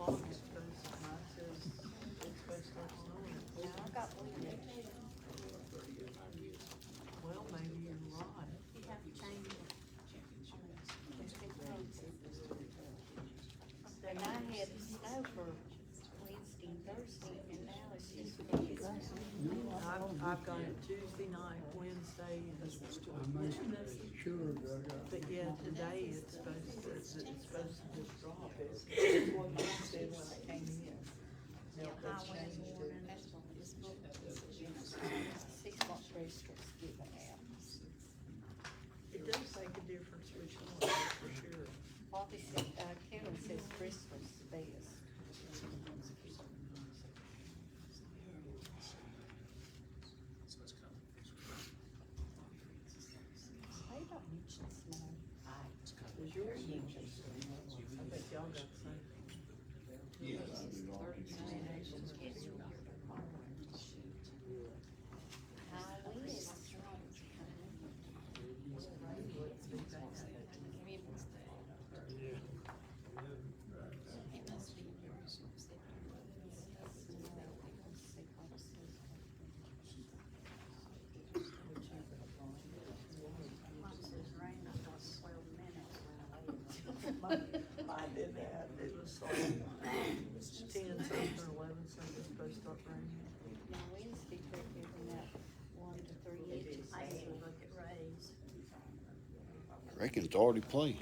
o'clock, it's supposed, mine says it's supposed to start snowing. Now, I got one that Well, maybe you're right. you have to change it. And I had snow for Wednesday and Thursday, and now it's just. I've got it Tuesday night, Wednesday, and I made sure that I got. but yeah, today it's supposed to just drop. It's what you said when I came in. Now, that's Highway changed warning, it. that's what this book is. 6 months register's given out. It does make a difference which one, for sure. Bobby said, Karen says Bristol's the best. They don't mention snow. Is yours? I bet y'all got the same. Yes, I do all. High winds. Mine says rain about 12 minutes. Mine did that. It was like 10 something or 11 something, it's supposed to start raining. Now Wednesday, they're giving out 1 to 3 inches. I didn't look at Ray's. I reckon it's already playing.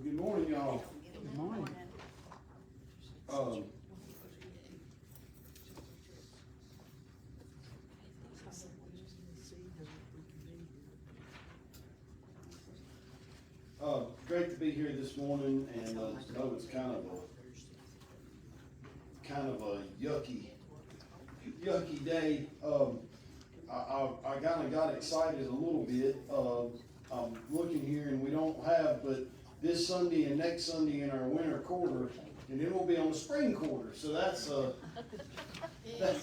Good morning, y'all. Good morning. Great to be here this morning, and know it's kind of a yucky day. I kind of got excited a little bit. I'm looking here, and we don't have but this Sunday and next Sunday in our winter quarter, and then we'll be on the spring quarter. So that's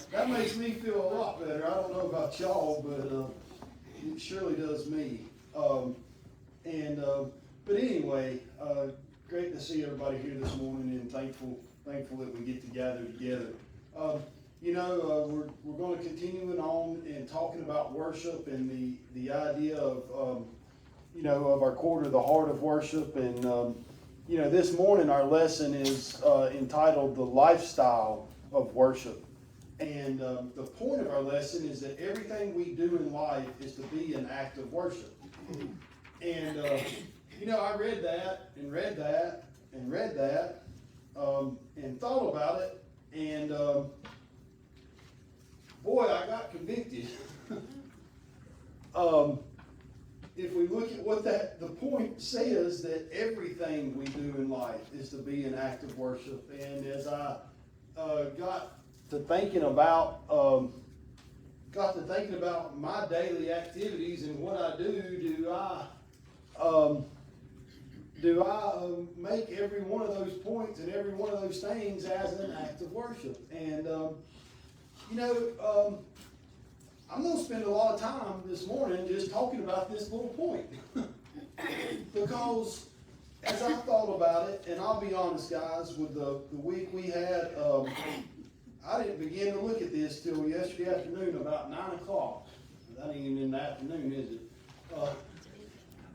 that makes me feel a lot better. I don't know about y'all, but it surely does me. But anyway, great to see everybody here this morning, and thankful that we get to gather together. We're going to continue on and talking about worship and the idea of our quarter, the heart of worship. And this morning our lesson is entitled "The Lifestyle of Worship." And the point of our lesson is that everything we do in life is to be an act of worship. And I read that and read that and read that and thought about it, and boy, I got convicted. If we look at what the point says, that everything we do in life is to be an act of worship. And as I got to thinking about my daily activities and what I do I make every one of those points and every one of those things as an act of worship? And I'm going to spend a lot of time this morning just talking about this little point. Because as I thought about it, and I'll be honest, guys, with the week we had, I didn't begin to look at this till yesterday afternoon about 9 o'clock. That ain't even in the afternoon, is it?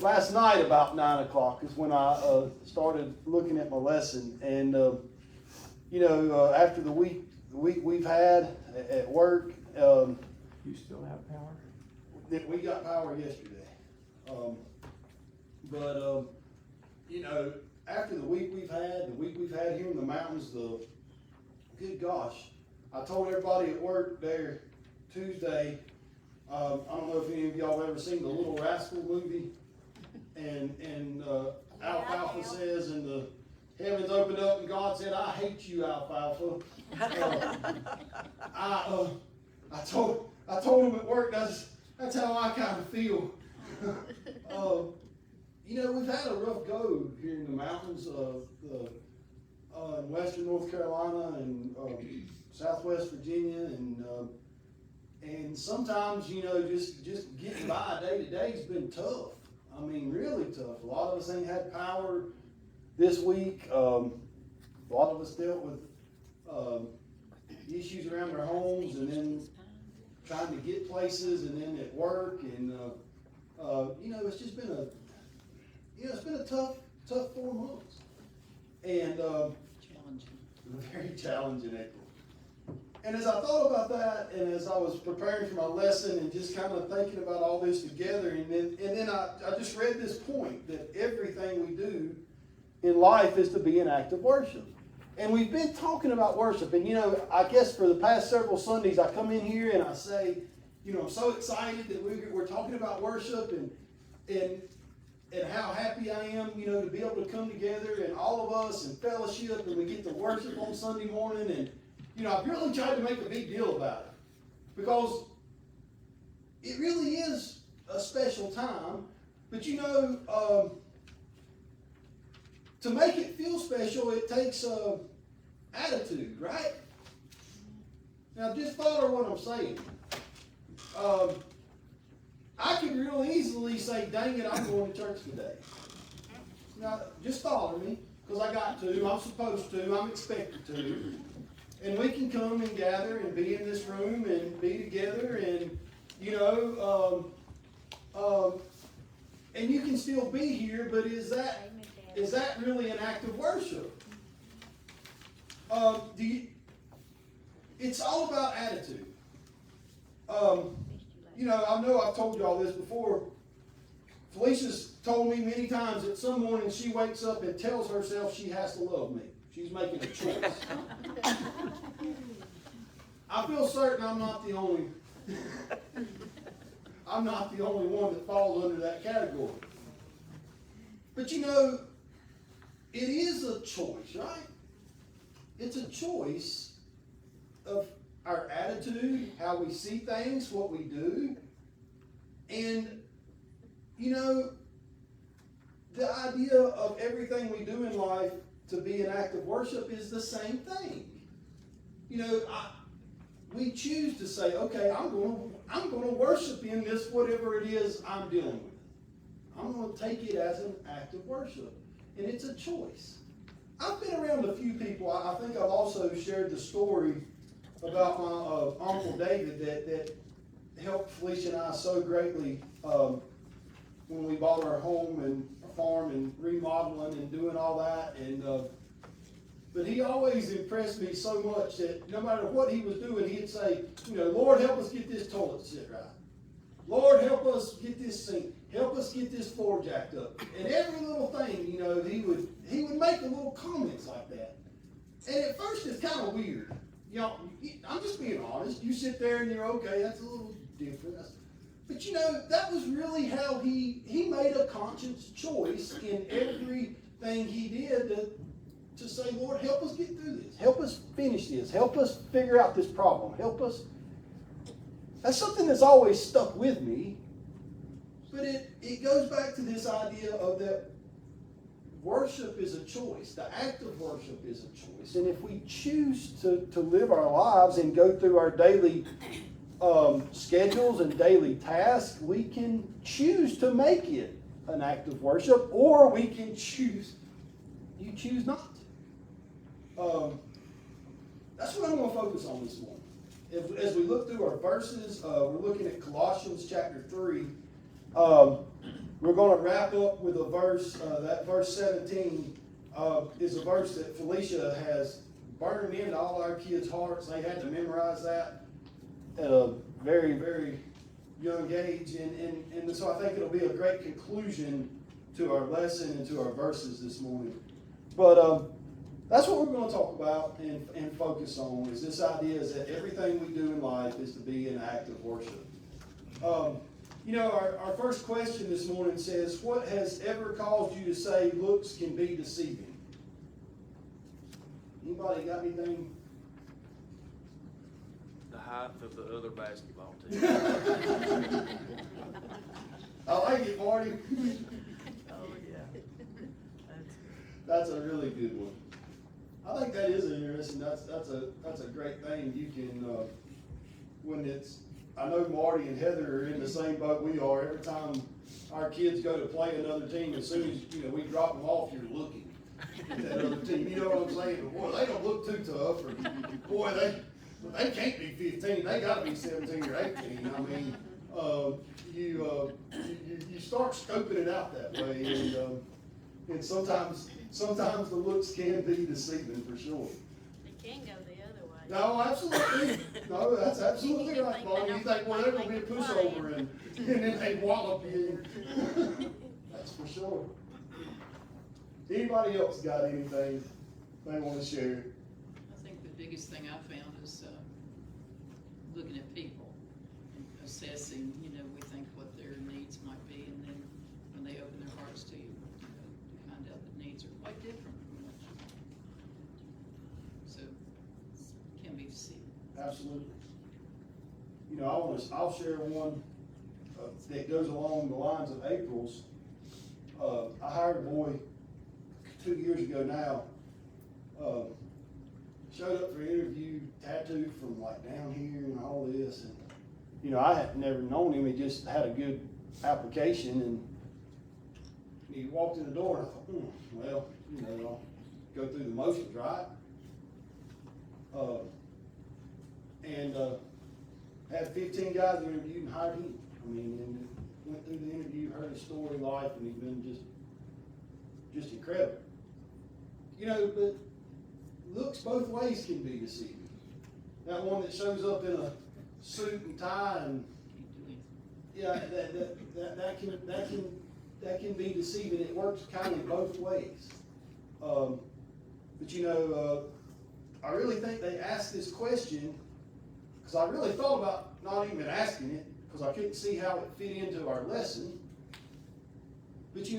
Last night about 9 o'clock is when I started looking at my lesson. And, after the week we've had at work. You still have power? We got power yesterday. After the week we've had here in the mountains, good gosh, I told everybody at work there Tuesday, I don't know if any of y'all have ever seen the Little Rascal movie, and Alfalfa says, and the heavens opened up and God said, "I hate you, Alfalfa." I told him at work, that's how I kind of feel. We've had a rough go here in the mountains of in western North Carolina and southwest Virginia, and sometimes just getting by day to day has been tough. I mean, really tough. A lot of us ain't had power this week. A lot of us dealt with issues around their homes, and then trying to get places, and then at work, and it's just been a tough 4 months, and Challenging. very challenging, April. And as I thought about that, and as I was preparing for my lesson, and just kind of thinking about all this together, and then I just read this point that everything we do in life is to be an act of worship. And we've been talking about worship, and I guess for the past several Sundays, I come in here and I say, I'm so excited that we're talking about worship, and how happy I am, to be able to come together and all of us and fellowship, and we get to worship on Sunday morning, and I've really tried to make a big deal about it, because it really is a special time. But to make it feel special, it takes attitude, right? Now, just follow what I'm saying. I could real easily say, dang it, I'm going to church today. Now, just follow me, because I got to, I'm supposed to, I'm expected to. And we can come and gather and be in this room and be together, and, and you can still be here, but is that really an act of worship? It's all about attitude. I know I've told you all this before. Felicia's told me many times that some morning she wakes up and tells herself she has to love me. She's making a choice. I feel certain I'm not the only one that falls under that category. But it is a choice, right? It's a choice of our attitude, how we see things, what we do. And, the idea of everything we do in life to be an act of worship is the same thing. We choose to say, okay, I'm going to worship in this, whatever it is I'm dealing with. I'm going to take it as an act of worship. And it's a choice. I've been around a few people. I think I've also shared the story about my Uncle David that helped Felicia and I so greatly when we bought our home and our farm and remodeling and doing all that. And but he always impressed me so much that no matter what he was doing, he'd say, Lord, help us get this toilet set right. Lord, help us get this sink. Help us get this floor jacked up. And every little thing, he would make a little comments like that. And at first it's kind of weird. I'm just being honest. You sit there and you're okay, that's a little different. But that was really how he made a conscious choice in everything he did to say, Lord, help us get through this. Help us finish this. Help us figure out this problem. Help us. That's something that's always stuck with me. But it goes back to this idea of that worship is a choice. The act of worship is a choice. And if we choose to live our lives and go through our daily schedules and daily tasks, we can choose to make it an act of worship, or we can choose not to. That's what I'm going to focus on this morning. As we look through our verses, we're looking at Colossians chapter 3. We're going to wrap up with a verse, that verse 17 is a verse that Felicia has burned into all our kids' hearts. They had to memorize that at a very, very young age. And so I think it'll be a great conclusion to our lesson and to our verses this morning. But that's what we're going to talk about and focus on, is this idea is that everything we do in life is to be an act of worship. Our first question this morning says, what has ever caused you to say looks can be deceiving? Anybody got anything? The height of the other basketball team. I like it, Marty. Oh, yeah. That's a really good one. I think that is interesting. That's a great thing. You can when it's I know Marty and Heather are in the same boat we are. Every time our kids go to play another team, as soon as, we drop them off, you're looking at that other team. You know what I'm saying? Boy, they don't look too tough, or boy, they can't be 15. They gotta be 17 or 18. I mean, you start scoping it out that way, and sometimes the looks can be deceiving for sure. It can go the other way. No, absolutely. No, that's absolutely right, Lonnie. You think, well, they're gonna be a pushover, and then they wallop you. That's for sure. Anybody else got anything they wanna share? I think the biggest thing I found is, looking at people and assessing, we think what their needs might be, and then when they open their hearts to you, you find out the needs are quite different from what you. So, it can be deceiving. Absolutely. I'll share one that goes along the lines of April's. I hired a boy 2 years ago now. Showed up for an interview, tattooed from like down here and all this, and I had never known him. He just had a good application, and he walked in the door, and I thought, well, I'll go through the motions, right? And had 15 guys that interviewed and hired him. And went through the interview, heard his story, life, and he's been just incredible. But looks both ways can be deceiving. That one that shows up in a suit and tie, and yeah, that can be deceiving. It works kind of both ways. But I really think they asked this question because I really thought about not even asking it because I couldn't see how it fit into our lesson. But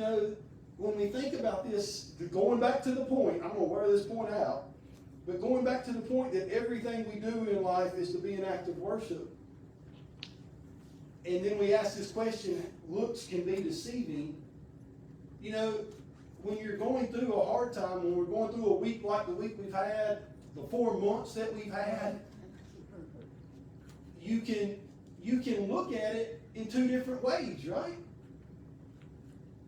when we think about this, going back to the point, I'm going to wear this point out, but going back to the point that everything we do in life is to be an act of worship. And then we ask this question, looks can be deceiving. When you're going through a hard time, when we're going through a week like the week we've had, the 4 months that we've had, you can look at it in two different ways, right?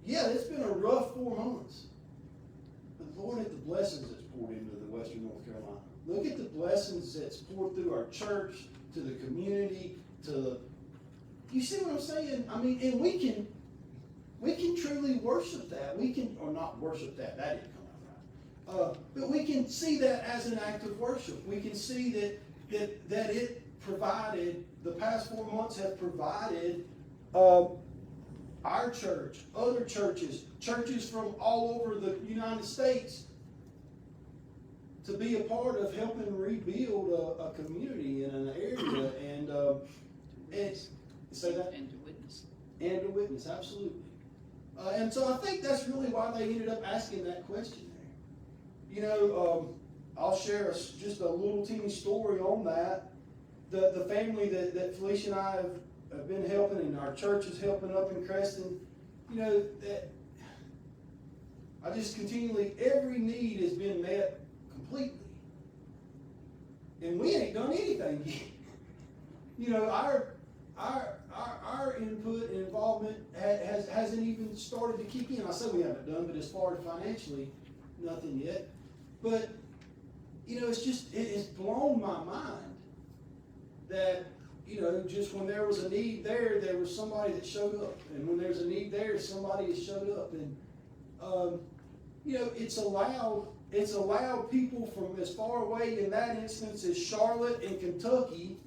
Yeah, it's been a rough 4 months. But Lord, at the blessings that's poured into the Western North Carolina. Look at the blessings that's poured through our church, to the community, you see what I'm saying? I mean, and we can truly worship that. Or not worship that didn't come out right. But we can see that as an act of worship. We can see that it provided, the past 4 months have provided our church, other churches from all over the United States to be a part of helping rebuild a community in an area and say that? And to witness. And to witness, absolutely. And so I think that's really why they ended up asking that question there. I'll share just a little teeny story on that. The family that Felicia and I have been helping, and our church is helping up in Creston, that I just continually, every need has been met completely. And we ain't done anything yet. Our input and involvement hasn't even started to kick in. I say we haven't done, but as far as financially, nothing yet. But, it's blown my mind that, just when there was a need there was somebody that showed up. And when there's a need there, somebody has showed up. And, it's allowed people from as far away in that instance as Charlotte and Kentucky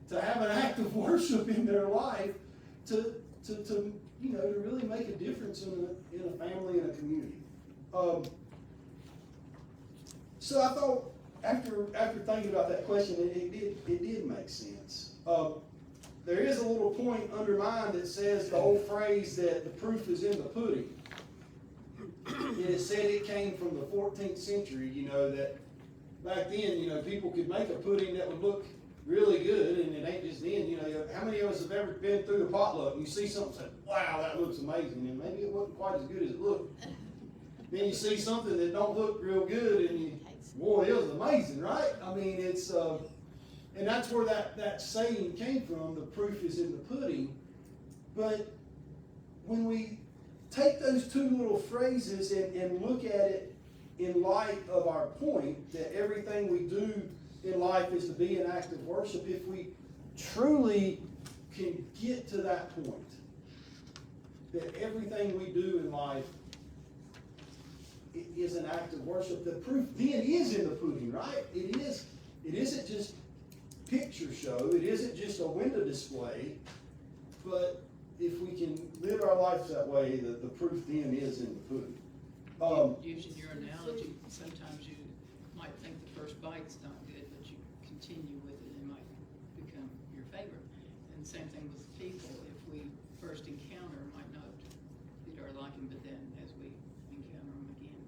to have an act of worship in their life to really make a difference in a family and a community. So I thought, after thinking about that question, it did make sense. There is a little point undermined that says the old phrase that the proof is in the pudding. It said it came from the 14th century, that back then, people could make a pudding that would look really good, and it ain't just then, how many of us have ever been through the potluck and you see something and say, wow, that looks amazing, and maybe it wasn't quite as good as it looked. Then you see something that don't look real good and boy, it was amazing, right? I mean, it's, And that's where that saying came from, the proof is in the pudding. But when we take those two little phrases and look at it in light of our point, that everything we do in life is to be an act of worship, if we truly can get to that point, that everything we do in life is an act of worship, the proof then is in the pudding, right? It isn't just picture show, it isn't just a window display, but if we can live our lives that way, the proof then is in the pudding. Using your analogy, sometimes you might think the first bite's not good, but you continue with it, it might become your favorite. And same thing with people, if we first encounter, might not be our liking, but then as we encounter them again,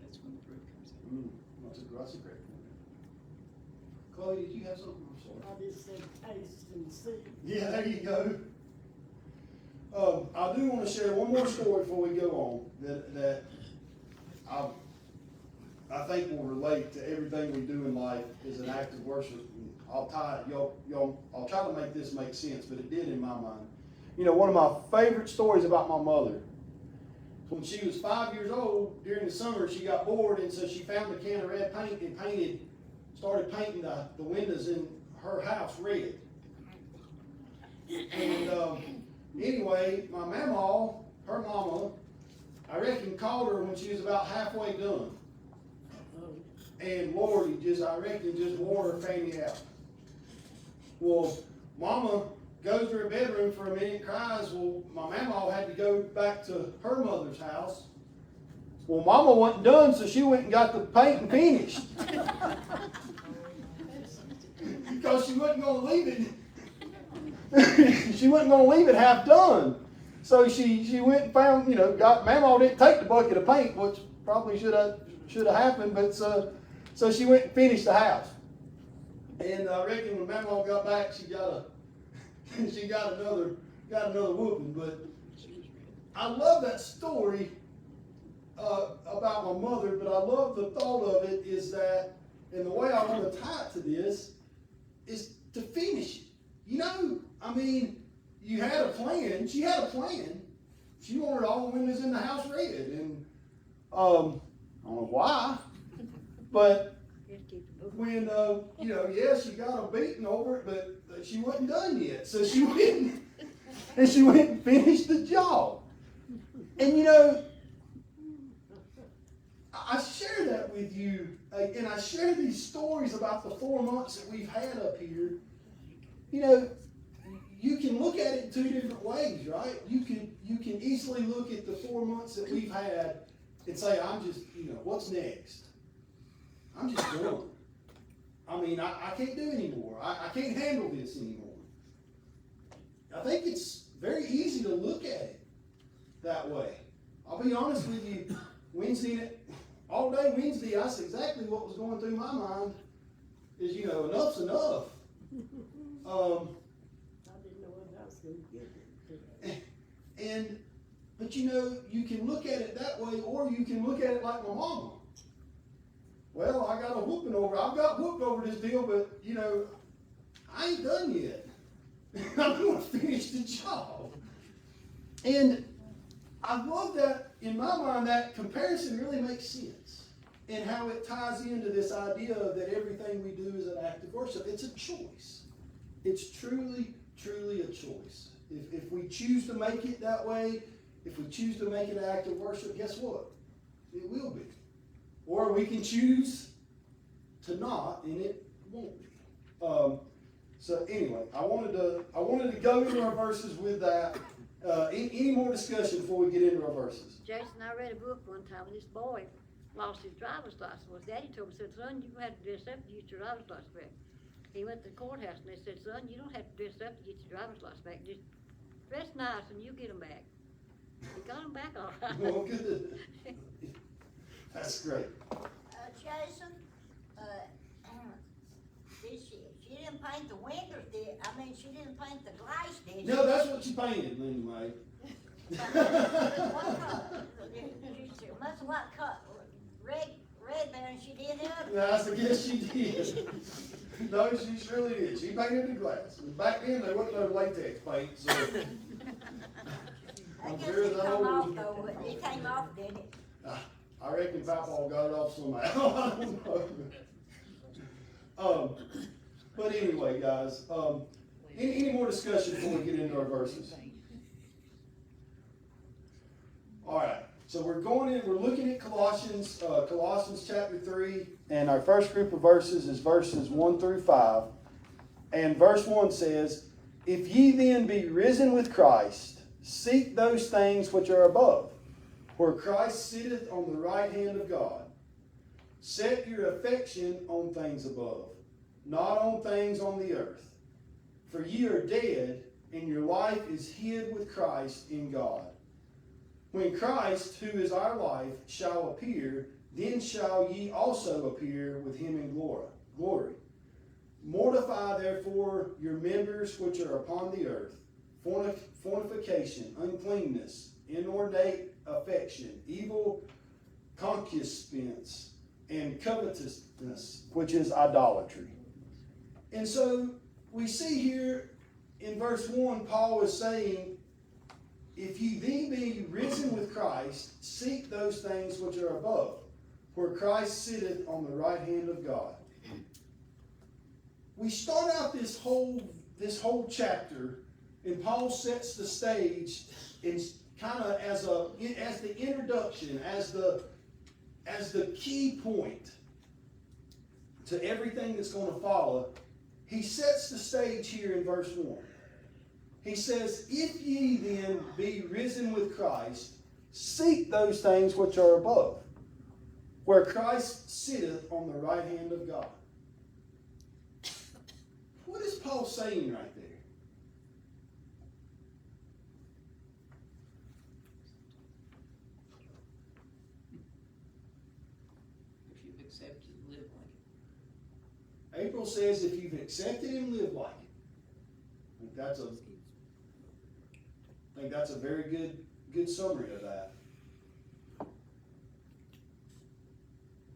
that's when the proof comes in. That's a great point. Chloe, did you have something? I'm sorry. I just said taste and see. Yeah, there you go. I do want to share one more story before we go on that I think will relate to everything we do in life is an act of worship. I'll try to make this make sense, but it did in my mind. You know, one of my favorite stories about my mother, when she was 5 years old, during the summer, she got bored, and so she found a can of red paint and started painting the windows in her house red. And anyway, my mama, her mama, I reckon called her when she was about halfway done. And Lord, I reckon just wore her fanny out. Well, mama goes to her bedroom for a minute, cries. Well, my mama had to go back to her mother's house. Well, mama wasn't done, so she went and got the painting finished. Because she wasn't going to leave it. She wasn't going to leave it half done. So she went and found, Mama didn't take the bucket of paint, which probably should have happened, but so she went and finished the house. And I reckon when Mama got back, she got another whooping. But I love that story about my mother, but I love the thought of it is that, and the way I want to tie it to this is to finish it. You had a plan. She had a plan. She wanted all the windows in the house red, and I don't know why, but when she got a beating over it, but she wasn't done yet. So she went and finished the job. And I share that with you, and I share these stories about the 4 months that we've had up here. You can look at it 2 different ways, right? You can easily look at the 4 months that we've had and say, I'm just, what's next? I'm just done. I can't do anymore. I can't handle this anymore. I think it's very easy to look at it that way. I'll be honest with you, all day Wednesday, that's exactly what was going through my mind is, enough's enough. But you can look at it that way, or you can look at it like my mama. Well, I got got whooped over this deal, but I ain't done yet. I'm going to finish the job. And I love that, in my mind, that comparison really makes sense. And how it ties into this idea that everything we do is an act of worship. It's a choice. It's truly, truly a choice. If we choose to make it that way, if we choose to make it an act of worship, guess what? It will be. Or we can choose to not, and it won't be. So anyway, I wanted to go into our verses with that. Any more discussion before we get into our verses? Jason, I read a book one time, and this boy lost his driver's license. Well, his daddy told him, said, son, you have to dress up to get your driver's license back. He went to the courthouse, and they said, son, you don't have to dress up to get your driver's license back. Just dress nice, and you get them back. He got them back all right. Well, good. That's great. Jason, she didn't paint the windows, she didn't paint the glass, did she? No, that's what you painted, anyway. What color? She must have what color? Red there, and she did the other. Yes, I guess she did. No, she surely did. She painted the glass. And back then, there wasn't no latex paint, so. I I'm guess sure it that come off old- though, it came off, didn't it? I reckon Papa got it off somehow. I don't know. But anyway, guys, any more discussion before we get into our verses? All right, so we're looking at Colossians chapter 3, and our first group of verses is verses 1 through 5. And verse 1 says, "If ye then be risen with Christ, seek those things which are above, where Christ sitteth on the right hand of God. Set your affection on things above, not on things on the earth. For ye are dead, and your life is hid with Christ in God. When Christ, who is our life, shall appear, then shall ye also appear with him in glory. Mortify therefore your members which are upon the earth, fornication, uncleanness, inordinate affection, evil concupiscence, and covetousness, which is idolatry." And so we see here in verse 1, Paul is saying, "If ye then be risen with Christ, seek those things which are above, where Christ sitteth on the right hand of God." We start out this whole chapter, and Paul sets the stage in kind of as the introduction, as the key point to everything that's going to follow. He sets the stage here in verse 1. He says, "If ye then be risen with Christ, seek those things which are above, where Christ sitteth on the right hand of God." What is Paul saying right there? If you've accepted, live like it. April says if you've accepted him, live like it. I think that's a very good summary of that.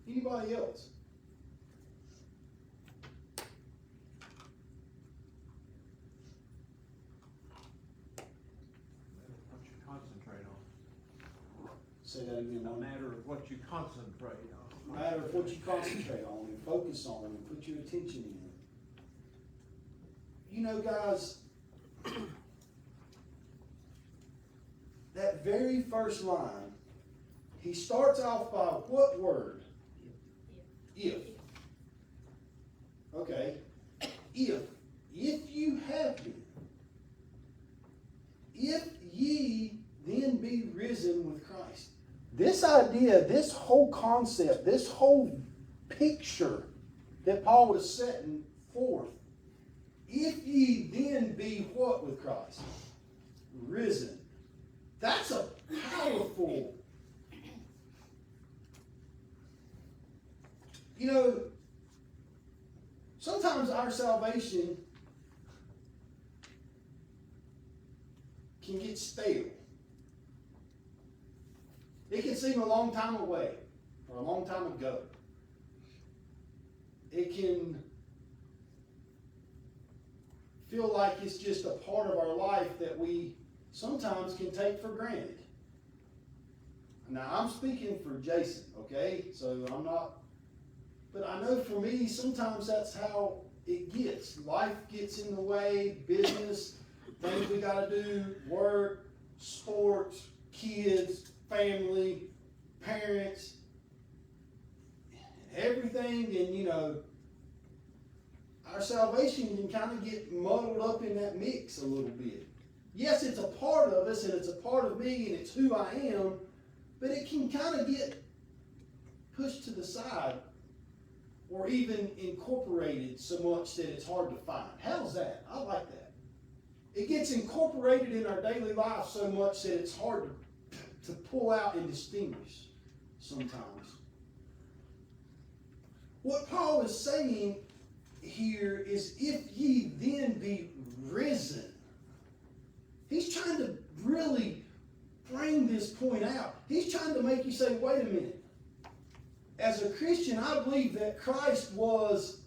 Anybody else? What you concentrate on. Say that again. No matter of what you concentrate on. No matter of what you concentrate on and focus on and put your attention in. You know, guys, that very first line, he starts off by what word? If. Okay. If you have been. If ye then be risen with Christ. This idea, this whole concept, this whole picture that Paul was setting forth. If ye then be what with Christ? Risen. That's a powerful. You know, sometimes our salvation can get stale. It can seem a long time away or a long time ago. It can feel like it's just a part of our life that we sometimes can take for granted. Now, I'm speaking for Jason, okay? So I'm not, but I know for me, sometimes that's how it gets. Life gets in the way, business, things we got to do, work, sports, kids, family, parents, everything, and you know, our salvation can kind of get muddled up in that mix a little bit. Yes, it's a part of us, and it's a part of me, and it's who I am, but it can kind of get pushed to the side or even incorporated so much that it's hard to find. How's that? I like that. It gets incorporated in our daily life so much that it's hard to pull out and distinguish sometimes. What Paul is saying here is, if ye then be risen. He's trying to really bring this point out. He's trying to make you say, wait a minute. As a Christian, I believe that Christ was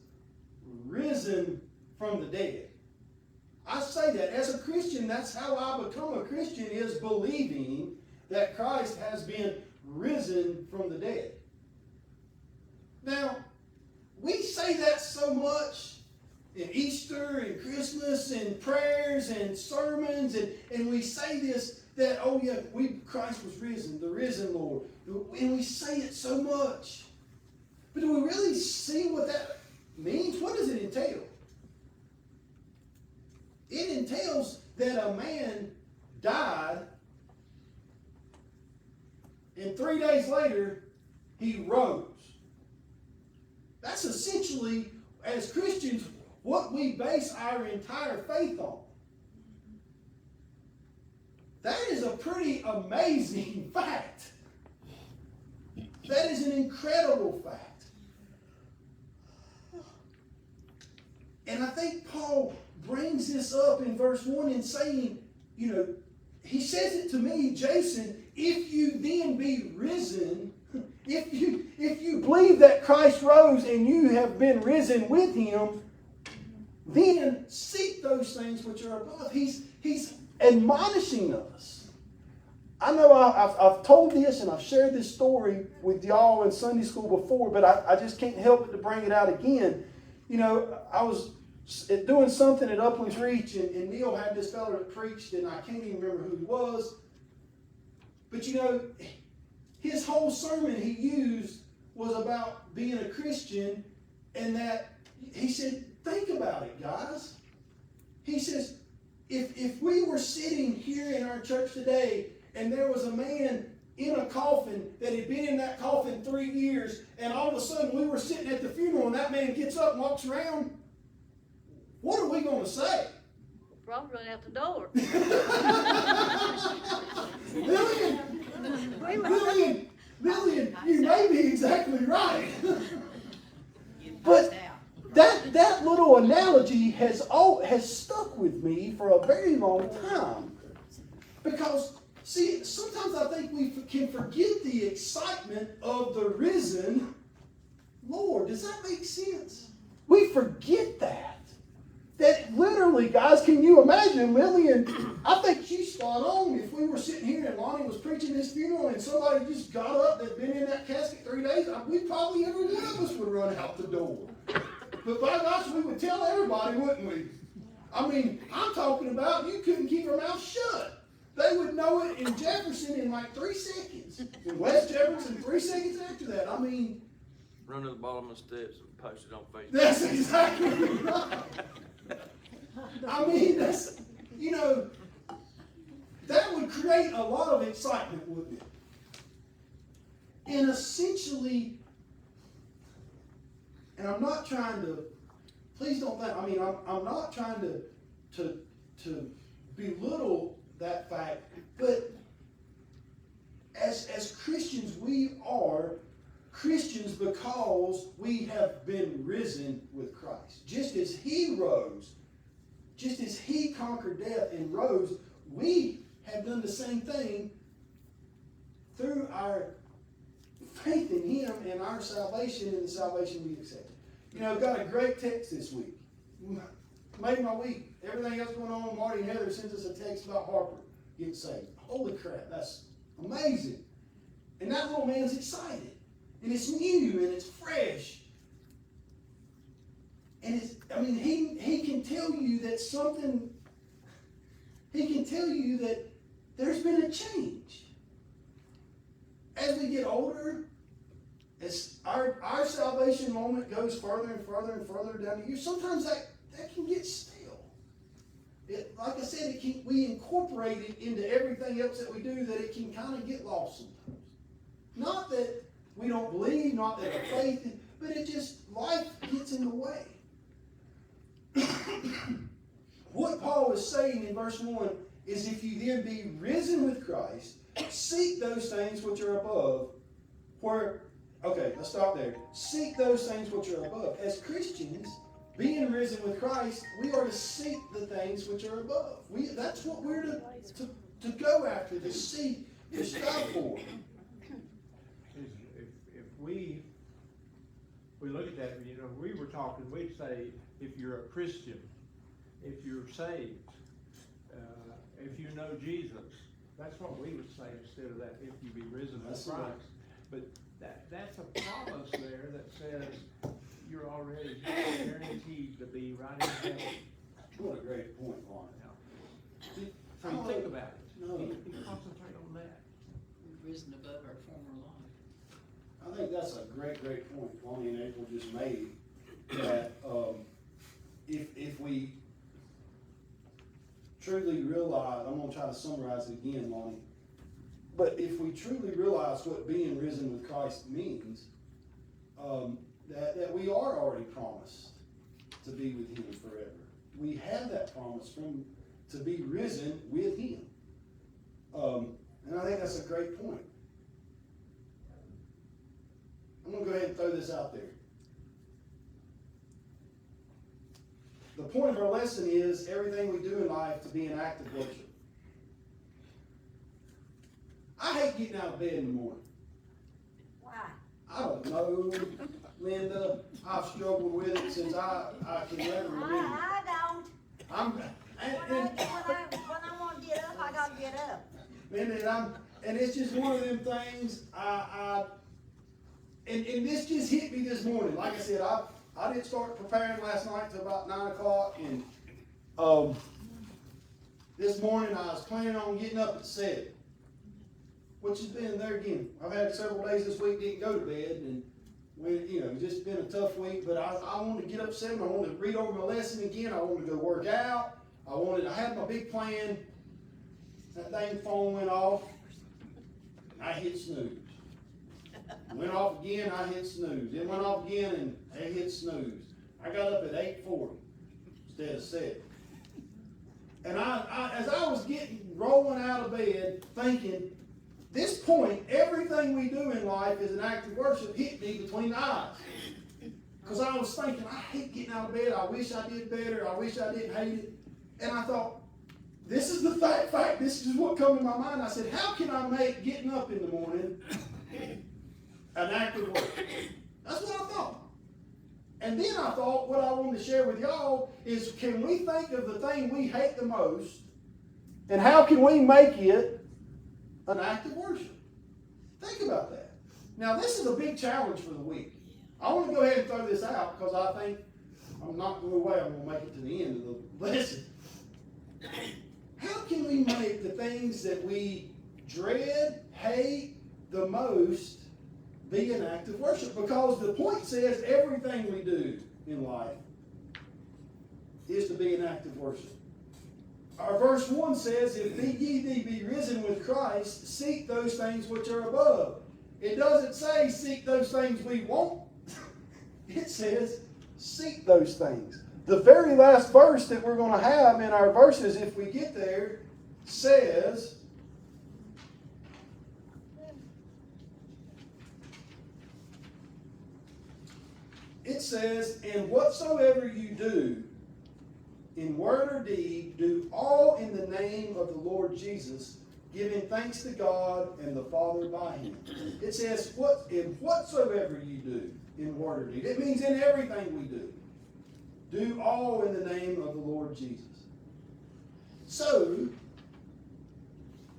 risen from the dead. I say that as a Christian, that's how I become a Christian, is believing that Christ has been risen from the dead. Now, we say that so much in Easter and Christmas and prayers and sermons, and we say this, that, oh yeah, Christ was risen, the risen Lord. And we say it so much. But do we really see what that means? What does it entail? It entails that a man died, and 3 days later, he rose. That's essentially, as Christians, what we base our entire faith on. That is a pretty amazing fact. That is an incredible fact. And I think Paul brings this up in verse 1 in saying, he says it to me, Jason, if you then be risen, if you believe that Christ rose and you have been risen with him, then seek those things which are above. He's admonishing us. I know I've told this and I've shared this story with y'all in Sunday school before, but I just can't help but to bring it out again. I was doing something at Uplands Reach, and Neil had this fellow that preached, and I can't even remember who he was. But his whole sermon he used was about being a Christian, and that he said, think about it, guys. He says, if we were sitting here in our church today and there was a man in a coffin that had been in that coffin 3 years, and all of a sudden we were sitting at the funeral and that man gets up and walks around, what are we going to say? Probably run out the door. Lillian, you may be exactly right. But that little analogy has stuck with me for a very long time. Because, see, sometimes I think we can forget the excitement of the risen Lord. Does that make sense? We forget that. That literally, guys, can you imagine, Lillian, I think she's spot on. If we were sitting here and Lonnie was preaching this funeral and somebody just got up that'd been in that casket 3 days, we probably, every one of us would run out the door. But by gosh, we would tell everybody, wouldn't we? I mean, I'm talking about you couldn't keep your mouth shut. They would know it in Jefferson in like 3 seconds. In West Jefferson, 3 seconds after that. I mean, Run to the bottom of the steps and post it on Facebook. that's exactly right. I mean, that's, that would create a lot of excitement, wouldn't it? And essentially, and I'm not trying to, please don't think, I'm not trying to belittle that fact, but as Christians, we are Christians because we have been risen with Christ. Just as he rose, just as he conquered death and rose, we have done the same thing through our faith in him and our salvation and the salvation we accepted. I've got a great text this week. Made my week. Everything else going on, Marty and Heather sends us a text about Harper getting saved. Holy crap, that's amazing. And that little man's excited. And it's new and it's fresh. And he can tell you that there's been a change. As we get older, as our salvation moment goes further and further and further down the year, sometimes that can get stale. Like I said, we incorporate it into everything else that we do, that it can kind of get lost sometimes. Not that we don't believe, not that our faith, but life gets in the way. What Paul is saying in verse 1 is, if you then be risen with Christ, seek those things which are above, let's stop there. Seek those things which are above. As Christians, being risen with Christ, we are to seek the things which are above. That's what we're to go after, to seek, to strive for. If we look at that, we were talking, we'd say, if you're a Christian, if you're saved, if you know Jesus. That's what we would say instead of that, if you be risen with That's right. Christ. But that's a promise there that says you're already guaranteed to be right in heaven. What a great point, Lonnie. So you think about it. No. You concentrate on that. We've risen above our former life. I think that's a great point Lonnie and April just made, that if we truly realize, I'm gonna try to summarize it again, Lonnie, but if we truly realize what being risen with Christ means, that we are already promised to be with Him forever. We have that promise to be risen with Him. And I think that's a great point. I'm going to go ahead and throw this out there. The point of our lesson is everything we do in life to be an act of worship. I hate getting out of bed in the morning. Why? I don't know, Linda. I've struggled with it since I can never remember. I don't. When I want to get up, I got to get up. And it's just one of them things. And this just hit me this morning. Like I said, I didn't start preparing last night till about 9 o'clock, and this morning I was planning on getting up at 7, which has been there again. I've had several days this week didn't go to bed, and it's just been a tough week. But I wanted to get up at 7. I wanted to read over my lesson again. I wanted to go work out. I had my big plan. That dang phone went off. I hit snooze. Went off again, I hit snooze. It went off again, and I hit snooze. I got up at 8:40 instead of 7. And as I was rolling out of bed, thinking, this point, everything we do in life is an act of worship, hit me between the eyes. Because I was thinking, I hate getting out of bed. I wish I did better. I wish I didn't hate it. And I thought, this is the fact. This is what come to my mind. I said, how can I make getting up in the morning an act of worship? That's what I thought. And then I thought, what I wanted to share with y'all is, can we think of the thing we hate the most, and how can we make it an act of worship? Think about that. Now, this is a big challenge for the week. I want to go ahead and throw this out because I think I'm not going away. I'm going to make it to the end of the lesson. How can we make the things that we dread, hate the most be an act of worship? Because the point says everything we do in life is to be an act of worship. Our verse 1 says, if ye be risen with Christ, seek those things which are above. It doesn't say seek those things we want. It says seek those things. The very last verse that we're going to have in our verses, if we get there, says, and whatsoever you do, in word or deed, do all in the name of the Lord Jesus, giving thanks to God and the Father by Him. It says, in whatsoever you do, in word or deed. It means in everything we do. Do all in the name of the Lord Jesus. So,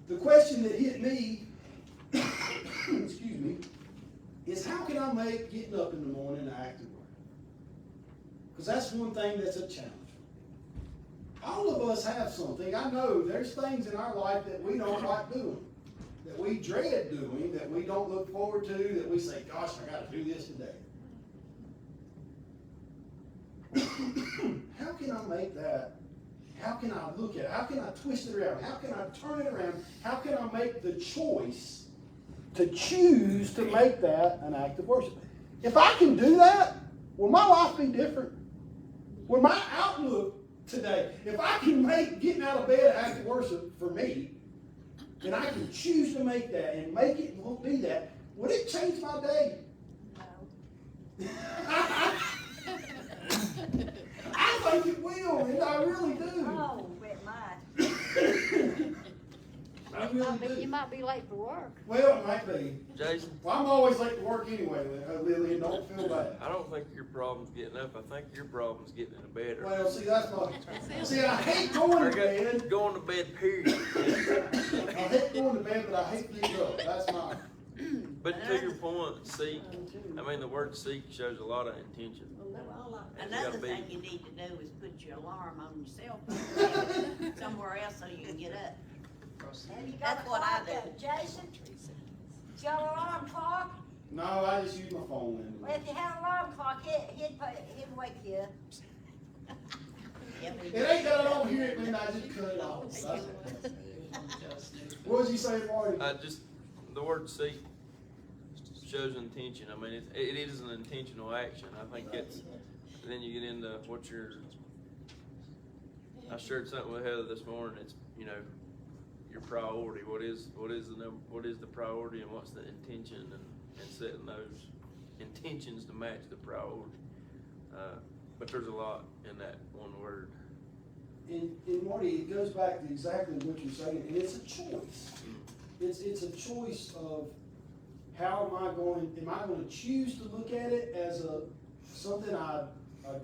the question that hit me, excuse me, is how can I make getting up in the morning an act of work? Because that's one thing that's a challenge. All of us have something. I know there's things in our life that we don't like doing, that we dread doing, that we don't look forward to, that we say, gosh, I got to do this today. How can I make that? How can I look at it? How can I twist it around? How can I turn it around? How can I make the choice to choose to make that an act of worship? If I can do that, will my life be different? Will my outlook today, if I can make getting out of bed an act of worship for me, and I can choose to make that and make it be that, would it change my day? No. I think it will, and I really do. Oh, it might. really You do. might be late for work. Well, it might be. Jason, Well, I'm always late to work anyway, Lillian, don't feel bad. I don't think your problem's getting up, I think your problem's getting into bed early. Well, see, that's my, see, I hate going to bed. Going to bed, period. I hate going to bed, but I hate getting up, that's my, But to your point, seek, I mean, the word seek shows a lot of intention. Another thing you need to do is put your alarm on your cell phone somewhere else so you can get up. Have you got That's a what I clock do. yet, Jason? Is your alarm clock? no, I just use my phone Well, if you had an alarm clock, he'd wake you up. Yeah, we It ain't that I don't hear it, man, I just cut it off. What did you say, Marty? Just, the word seek shows intention. I mean, it is an intentional action. I think it's, then you get into what I shared something with Heather this morning. It's, you know, your priority. What is the priority and what's the intention, and setting those intentions to match the priority. But there's a lot in that one word. And Marty, it goes back to exactly what you're saying, and it's a choice. It's a choice of how am I going to choose to look at it as something I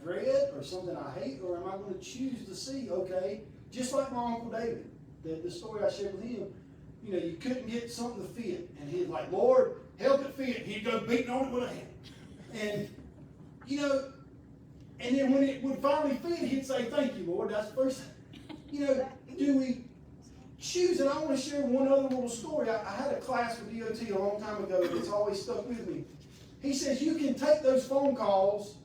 dread or something I hate, or am I going to choose to see, okay, just like my Uncle David, the story I shared with him, you know, you couldn't get something to fit, and he'd like, Lord, help it fit, and he'd go beating on it with a hand. And, you know, and then when it would finally fit, he'd say, thank you, Lord, that's the first, you know, do we choose? And I want to share one other little story. I had a class with DOT a long time ago, and it's always stuck with me. He says you can take those phone calls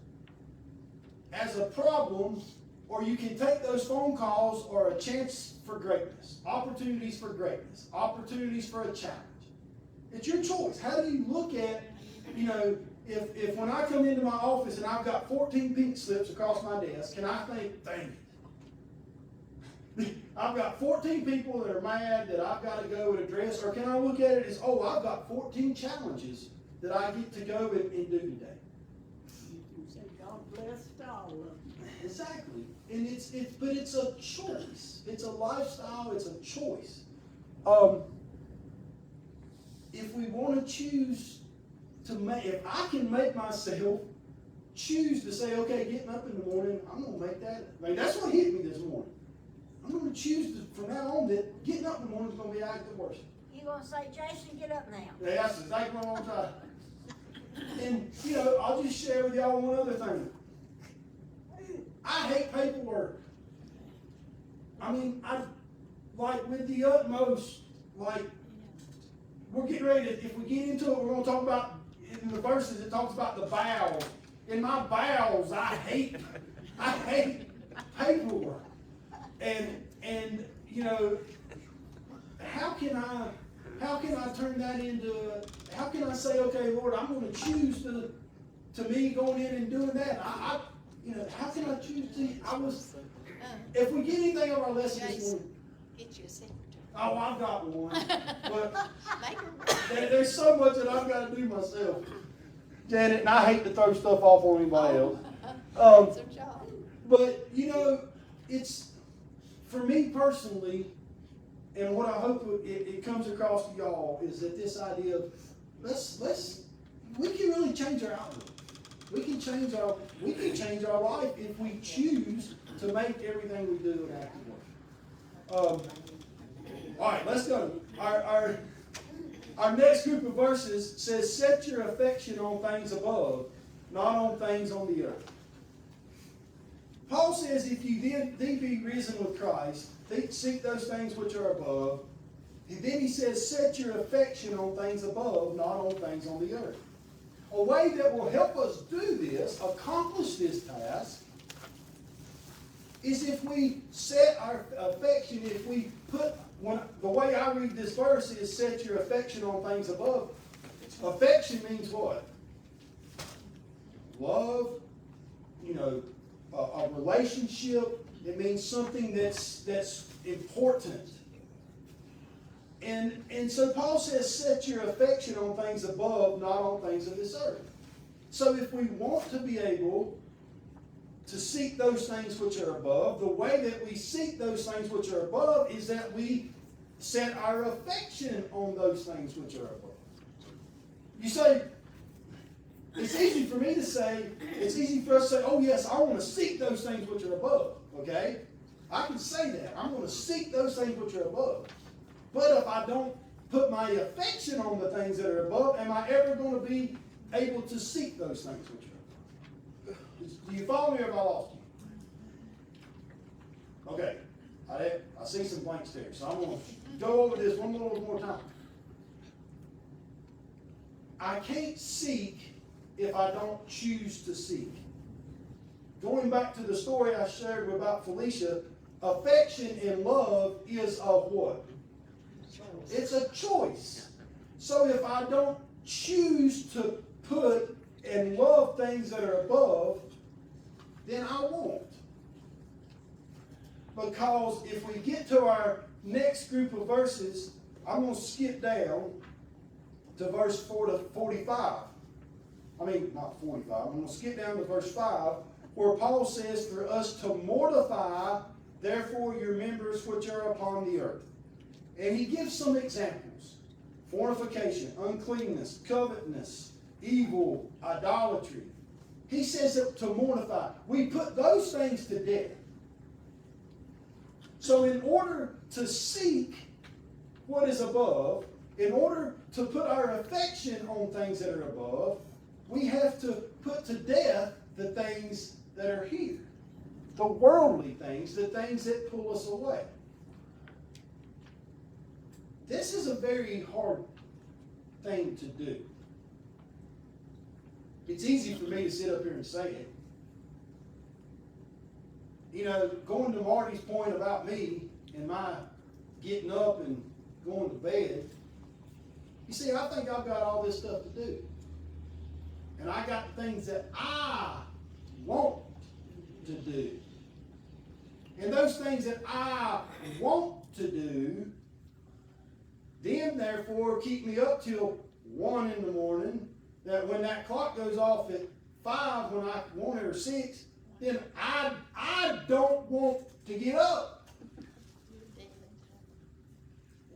as a problem, or you can take those phone calls or a chance for greatness, opportunities for greatness, opportunities for a challenge. It's your choice. How do you look at, you know, if when I come into my office and I've got 14 pink slips across my desk, can I think, dang it, I've got 14 people that are mad that I've got to go and address, or can I look at it as, oh, I've got 14 challenges that I get to go and do today? God bless all of them. Exactly. And but it's a choice. It's a lifestyle, it's a choice. If we want to choose to make, if I can make myself choose to say, okay, getting up in the morning, I'm going to make that. I mean, that's what hit me this morning. I'm going to choose from now on that getting up in the morning is going to be an act of worship. You gonna say, Jason, get up now? That's exactly what I'm trying. And, you know, I'll just share with y'all one other thing. I hate paperwork. I mean, like with the utmost, like, we're getting ready to, if we get into it, we're going to talk about, in the verses, it talks about the bowels. In my bowels, I hate paperwork. And you know, how can I turn that into, how can I say, okay, Lord, I'm going to choose to me going in and doing that? You know, how can I choose to, if we get anything of our lesson this morning, Get you a secretary. oh, I've got one, but there's so much that I've got to do myself, Janet, and I hate to throw stuff off on anybody else. That's their job. But, you know, it's, for me personally, and what I hope it comes across to y'all, is that this idea of, we can really change our outlook. We can change our life if we choose to make everything we do an act of work. All right, let's go. Our next group of verses says, set your affection on things above, not on things on the earth. Paul says, if you then be risen with Christ, seek those things which are above. And then he says, set your affection on things above, not on things on the earth. A way that will help us do this, accomplish this task, is if we set our affection, if we put, the way I read this verse is set your affection on things above. Affection means what? Love, you know, a relationship. It means something that's important. And so Paul says, set your affection on things above, not on things of this earth. So if we want to be able to seek those things which are above, the way that we seek those things which are above is that we set our affection on those things which are above. You say, it's easy for me to say, it's easy for us to say, oh yes, I want to seek those things which are above, okay? I can say that. I'm going to seek those things which are above. But if I don't put my affection on the things that are above, am I ever going to be able to seek those things which are above? Do you follow me or have I lost you? Okay. I see some blanks there, so I'm going to go over this one little more time. I can't seek if I don't choose to seek. Going back to the story I shared about Felicia, affection and love is of what? It's a choice. So if I don't choose to put and love things that are above, then I won't. Because if we get to our next group of verses, I'm going to skip down to verse 45. I mean, not 45. I'm going to skip down to verse 5, where Paul says, for us to mortify, therefore, your members which are upon the earth. And he gives some examples. Fornication, uncleanness, covetousness, evil, idolatry. He says that to mortify. We put those things to death. So in order to seek what is above, in order to put our affection on things that are above, we have to put to death the things that are here. The worldly things, the things that pull us away. This is a very hard thing to do. It's easy for me to sit up here and say it. You know, going to Marty's point about me and my getting up and going to bed, you see, I think I've got all this stuff to do. And I got things that I want to do. And those things that I want to do, then therefore keep me up till 1 in the morning, that when that clock goes off at 5, when I want it, or 6, then I don't want to get up.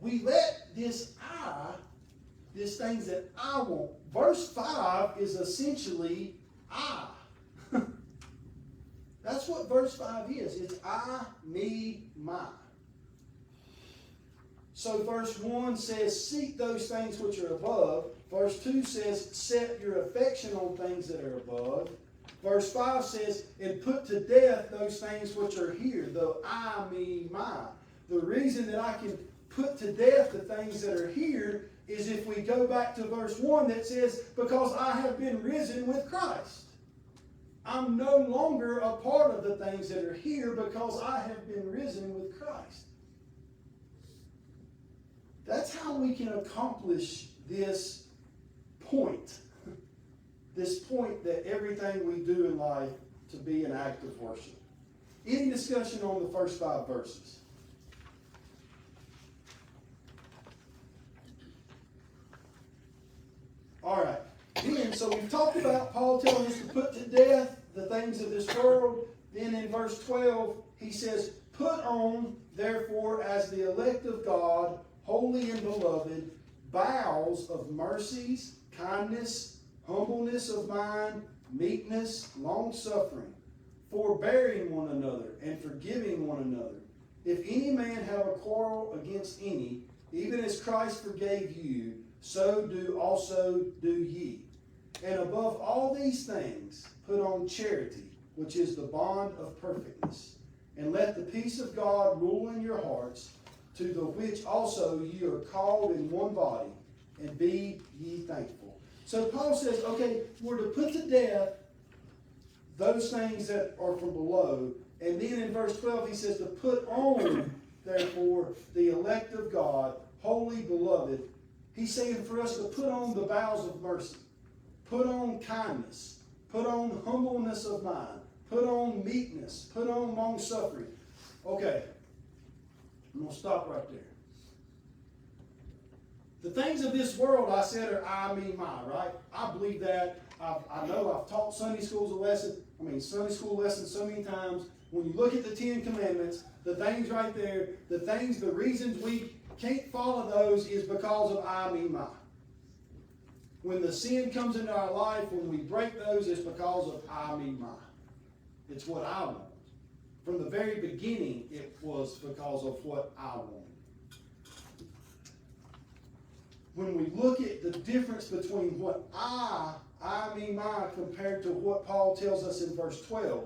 We let this things that I want. Verse 5 is essentially I. That's what verse 5 is. It's I, me, my. So verse 1 says, seek those things which are above. Verse 2 says, set your affection on things that are above. Verse 5 says, and put to death those things which are here, the I, me, my. The reason that I can put to death the things that are here is if we go back to verse 1 that says, because I have been risen with Christ. I'm no longer a part of the things that are here because I have been risen with Christ. That's how we can accomplish this point. This point that everything we do in life to be an act of worship. Any discussion on the first 5 verses? All right. Then, so we've talked about Paul telling us to put to death the things of this world. Then in verse 12, he says, put on, therefore, as the elect of God, holy and beloved, bowels of mercies, kindness, humbleness of mind, meekness, long-suffering, forbearing one another, and forgiving one another. If any man have a quarrel against any, even as Christ forgave you, so do also do ye. And above all these things, put on charity, which is the bond of perfectness. And let the peace of God rule in your hearts, to the which also ye are called in one body, and be ye thankful. So Paul says, okay, we're to put to death those things that are from below. And then in verse 12 he says to put on, therefore, the elect of God, holy, beloved. He's saying for us to put on the bowels of mercy. Put on kindness. Put on humbleness of mind. Put on meekness. Put on long-suffering. Okay. I'm going to stop right there. The things of this world, I said, are I, me, my, right? I believe that. I know I've taught Sunday school lessons so many times. When you look at the 10 Commandments, the things right there, the reasons we can't follow those is because of I, me, my. When the sin comes into our life, when we break those, it's because of I, me, my. It's what I want. From the very beginning, it was because of what I wanted. When we look at the difference between what I, me, my, compared to what Paul tells us in verse 12,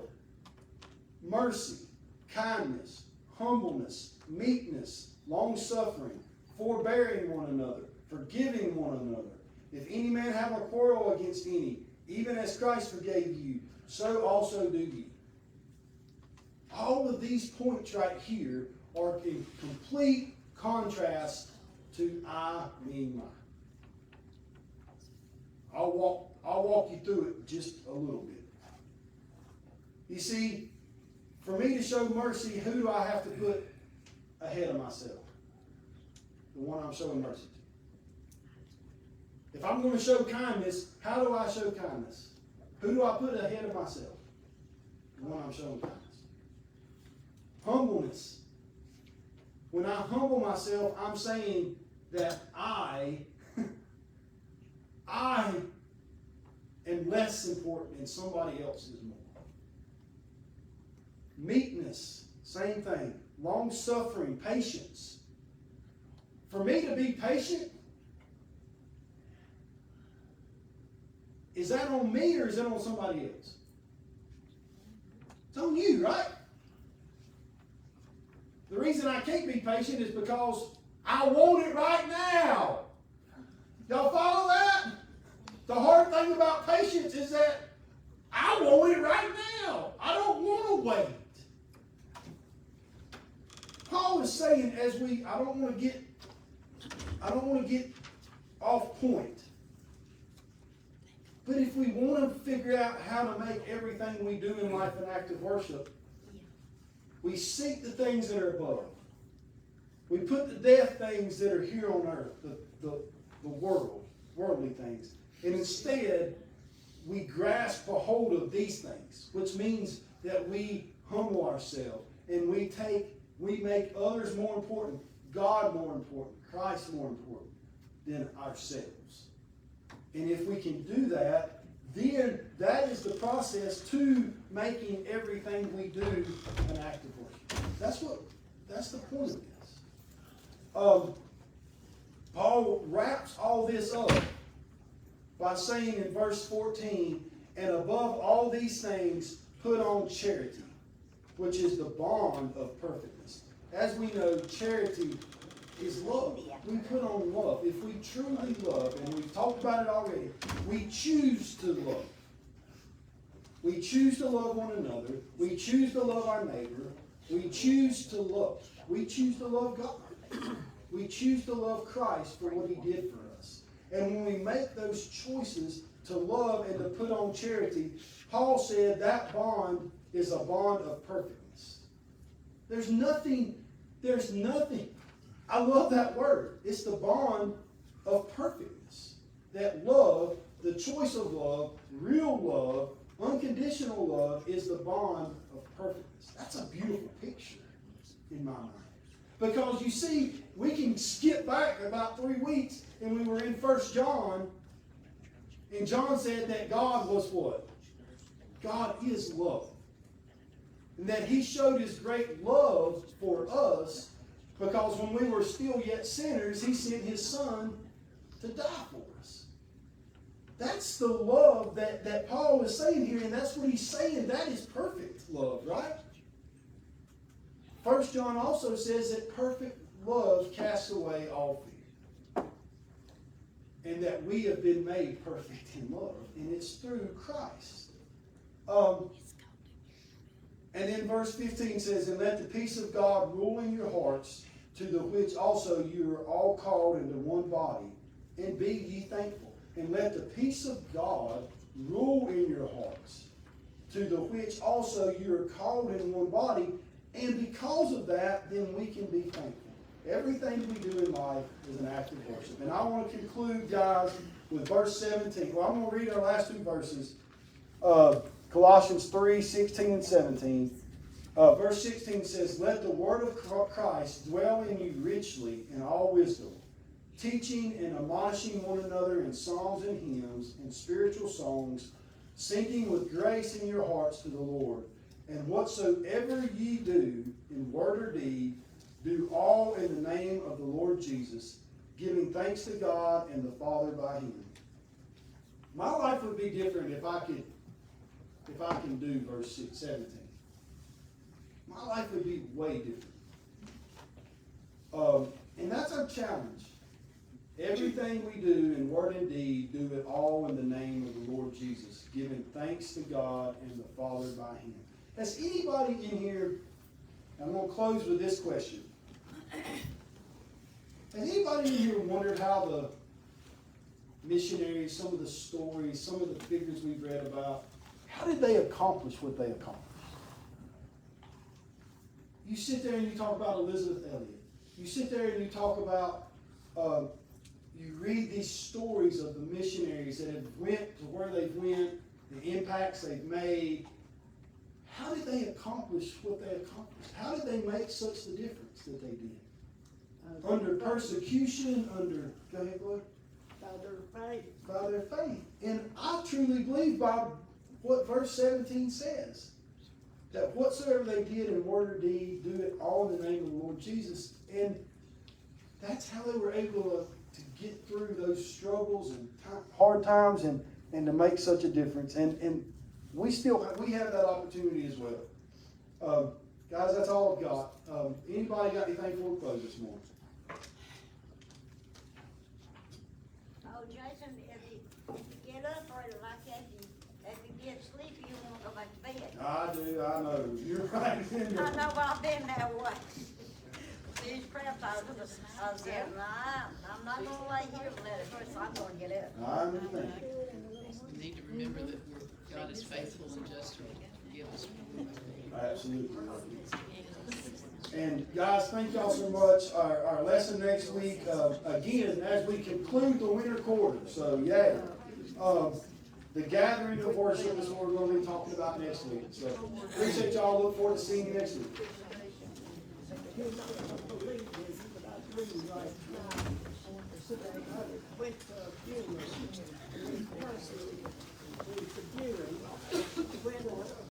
mercy, kindness, humbleness, meekness, long-suffering, forbearing one another, forgiving one another. If any man have a quarrel against any, even as Christ forgave you, so also do ye. All of these points right here are in complete contrast to I, me, my. I'll walk you through it just a little bit. You see, for me to show mercy, who do I have to put ahead of myself? The one I'm showing mercy to. If I'm going to show kindness, how do I show kindness? Who do I put ahead of myself? The one I'm showing kindness. Humbleness. When I humble myself, I'm saying that I am less important and somebody else is more. Meekness, same thing. Long-suffering, patience. For me to be patient, is that on me or is it on somebody else? It's on you, right? The reason I can't be patient is because I want it right now. Y'all follow that? The hard thing about patience is that I want it right now. I don't want to wait. Paul is saying, I don't want to get off point. But if we want to figure out how to make everything we do in life an act of worship, we seek the things that are above. We put to death things that are here on earth, the worldly things. And instead, we grasp a hold of these things, which means that we humble ourselves and we make others more important, God more important, Christ more important than ourselves. And if we can do that, then that is the process to making everything we do an act of worship. That's the point of this. Paul wraps all this up by saying in verse 14, and above all these things, put on charity, which is the bond of perfectness. As we know, charity is love. We put on love. If we truly love, and we've talked about it already, we choose to love. We choose to love one another. We choose to love our neighbor. We choose to love. We choose to love God. We choose to love Christ for what He did for us. And when we make those choices to love and to put on charity, Paul said that bond is a bond of perfectness. There's nothing. I love that word. It's the bond of perfectness. That love, the choice of love, real love, unconditional love is the bond of perfectness. That's a beautiful picture in my mind. Because you see, we can skip back about 3 weeks and we were in 1 John, and John said that God was what? God is love. And that He showed His great love for us because when we were still yet sinners, He sent His Son to die for us. That's the love that Paul is saying here, and that's what he's saying. That is perfect love, right? 1 John also says that perfect love casts away all fear. And that we have been made perfect in love. And it's through Christ. And then verse 15 says, and let the peace of God rule in your hearts, to the which also you are all called into one body, and be ye thankful. And let the peace of God rule in your hearts, to the which also you are called in one body, and because of that, then we can be thankful. Everything we do in life is an act of worship. And I want to conclude, guys, with verse 17. Well, I'm going to read our last two verses. Colossians 3, 16 and 17. Verse 16 says, "Let the word of Christ dwell in you richly in all wisdom, teaching and admonishing one another in psalms and hymns and spiritual songs, singing with grace in your hearts to the Lord. And whatsoever ye do in word or deed, do all in the name of the Lord Jesus, giving thanks to God and the Father by him." My life would be different if I can do verse 17. My life would be way different. And that's our challenge. Everything we do in word and deed, do it all in the name of the Lord Jesus, giving thanks to God and the Father by him. Has anybody in here, I'm going to close with this question. Has anybody in here wondered how the missionaries, some of the stories, some of the figures we've read about, how did they accomplish what they accomplished? You sit there and you talk about Elizabeth Elliot. You sit there and you talk about, you read these stories of the missionaries that have went to where they've went, the impacts they've made. How did they accomplish what they accomplished? How did they make such the difference that they did? Under persecution, go ahead, Lloyd. By their faith. By their faith. And I truly believe by what verse 17 says, that whatsoever they did in word or deed, do it all in the name of the Lord Jesus. And that's how they were able to get through those struggles and hard times and to make such a difference. And we have that opportunity as well. Guys, that's all I've got. Anybody got anything before we close this morning? Oh, Jason, if you get up early like that, if you get sleepy, you won't go back to bed. I do, I know. You're right. I know, but I've been that way. These cramps, I said, nah, I'm not gonna lay here and let it first, I'm gonna get up. I understand. We need to remember that God is faithful and just to forgive us. Absolutely. And guys, thank y'all so much. Our lesson next week, again, as we conclude the winter quarter. So, yeah. The gathering of worship is what we're going to be talking about next week. So, appreciate y'all. Look forward to seeing you next week. Went to